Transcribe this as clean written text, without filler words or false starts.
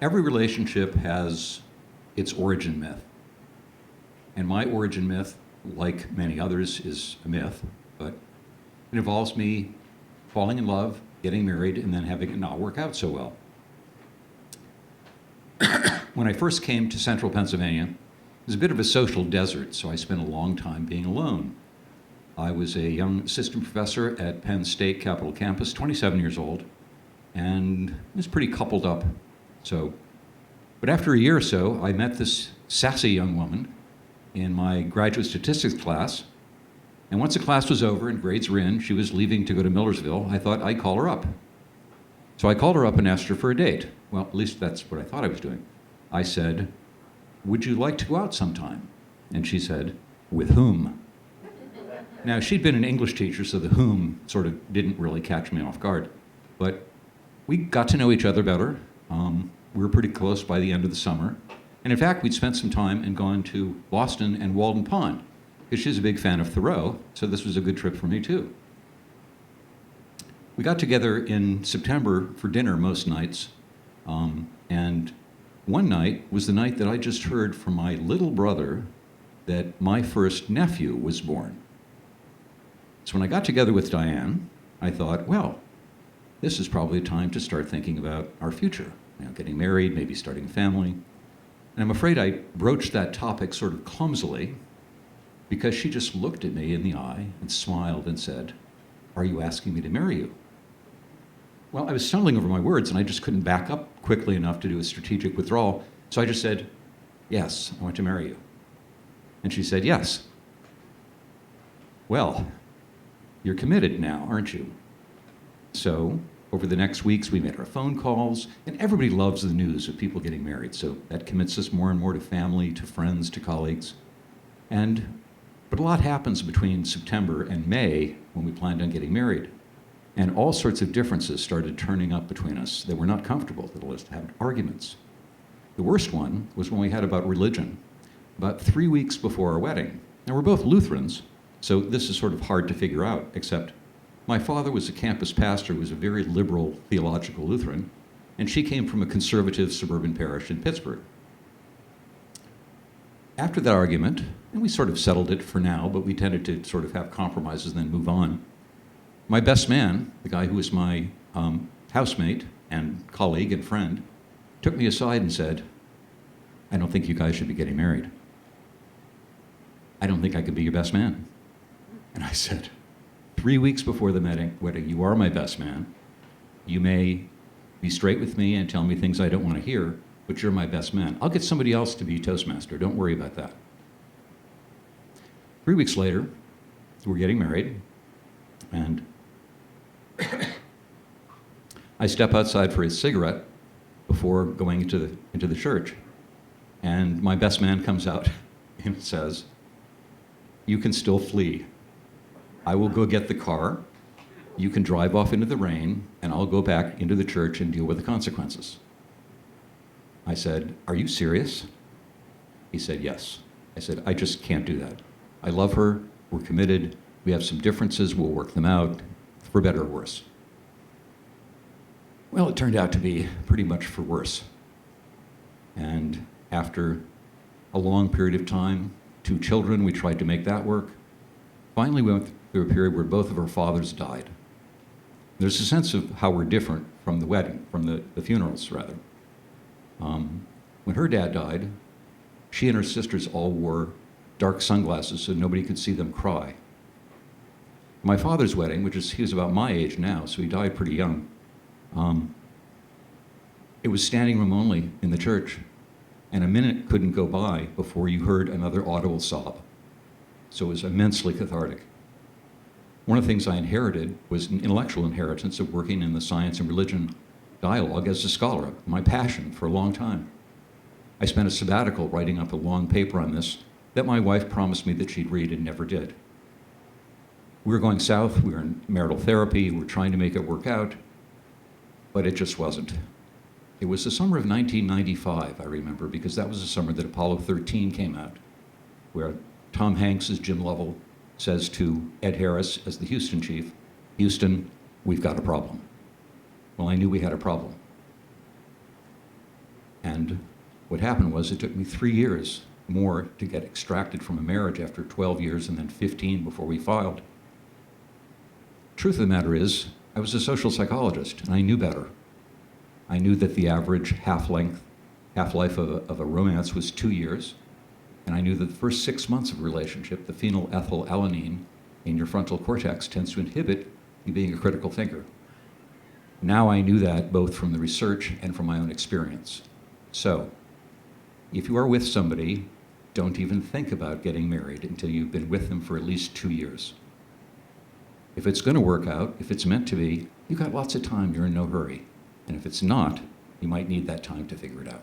Every relationship has its origin myth. And my origin myth, like many others, is a myth, but it involves me falling in love, getting married, and then having it not work out so well. When I first came to central Pennsylvania, it was a bit of a social desert, so I spent a long time being alone. I was a young assistant professor at Penn State Capitol Campus, 27 years old, and was pretty coupled up. But after a year or so, I met this sassy young woman in my graduate statistics class, and once the class was over and grades were in, she was leaving to go to Millersville. I thought I'd call her up. So I called her up and asked her for a date. Well, at least that's what I thought I was doing. I said, "Would you like to go out sometime?" And she said, "With whom?" Now, she'd been an English teacher, so the whom sort of didn't really catch me off guard. But we got to know each other better. We were pretty close by the end of the summer. And in fact, we'd spent some time and gone to Boston and Walden Pond, because she's a big fan of Thoreau, so this was a good trip for me too. We got together in September for dinner most nights, and one night was the night that I just heard from my little brother that my first nephew was born. So when I got together with Diane, I thought, well, this is probably a time to start thinking about our future, getting married, maybe starting a family. And I'm afraid I broached that topic sort of clumsily, because she just looked at me in the eye and smiled and said, "Are you asking me to marry you?" Well, I was stumbling over my words, and I just couldn't back up quickly enough to do a strategic withdrawal. So I just said, "Yes, I want to marry you." And she said, "Yes." Well, you're committed now, aren't you? So over the next weeks, we made our phone calls, and everybody loves the news of people getting married. So that commits us more and more to family, to friends, to colleagues. But a lot happens between September and May when we planned on getting married. And all sorts of differences started turning up between us that were not comfortable, that led us to have arguments. The worst one was when we had about religion, about 3 weeks before our wedding. Now, we're both Lutherans, so this is sort of hard to figure out, except my father was a campus pastor who was a very liberal theological Lutheran, and she came from a conservative suburban parish in Pittsburgh. After that argument, and we sort of settled it for now, but we tended to sort of have compromises and then move on, my best man, the guy who was my housemate and colleague and friend, took me aside and said, "I don't think you guys should be getting married. I don't think I could be your best man." And I said, 3 weeks before the wedding, you are my best man. You may be straight with me and tell me things I don't want to hear, but you're my best man. I'll get somebody else to be Toastmaster. Don't worry about that. 3 weeks later, we're getting married, and I step outside for a cigarette before going into the church. And my best man comes out and says, "You can still flee. I will go get the car. You can drive off into the rain, and I'll go back into the church and deal with the consequences." I said, "Are you serious?" He said, "Yes." I said, "I just can't do that. I love her. We're committed. We have some differences. We'll work them out, for better or worse." Well, it turned out to be pretty much for worse. And after a long period of time, 2 children, we tried to make that work. Finally, we went through a period where both of our fathers died. There's a sense of how we're different from the wedding, from the funerals, rather. When her dad died, she and her sisters all wore dark sunglasses so nobody could see them cry. My father's wedding, he was about my age now, so he died pretty young. It was standing room only in the church, and a minute couldn't go by before you heard another audible sob. So it was immensely cathartic. One of the things I inherited was an intellectual inheritance of working in the science and religion dialogue as a scholar, my passion for a long time. I spent a sabbatical writing up a long paper on this that my wife promised me that she'd read and never did. We were going south, we were in marital therapy, we were trying to make it work out, but it just wasn't. It was the summer of 1995, I remember, because that was the summer that Apollo 13 came out, where Tom Hanks as Jim Lovell says to Ed Harris as the Houston chief, "Houston, we've got a problem." Well, I knew we had a problem. And what happened was it took me 3 years more to get extracted from a marriage after 12 years and then 15 before we filed. Truth of the matter is, I was a social psychologist, and I knew better. I knew that the average half-life of a romance was 2 years, and I knew that the first 6 months of a relationship, the phenylethylalanine in your frontal cortex tends to inhibit you being a critical thinker. Now I knew that both from the research and from my own experience. So, if you are with somebody, don't even think about getting married until you've been with them for at least 2 years. If it's going to work out, if it's meant to be, you've got lots of time, you're in no hurry. And if it's not, you might need that time to figure it out.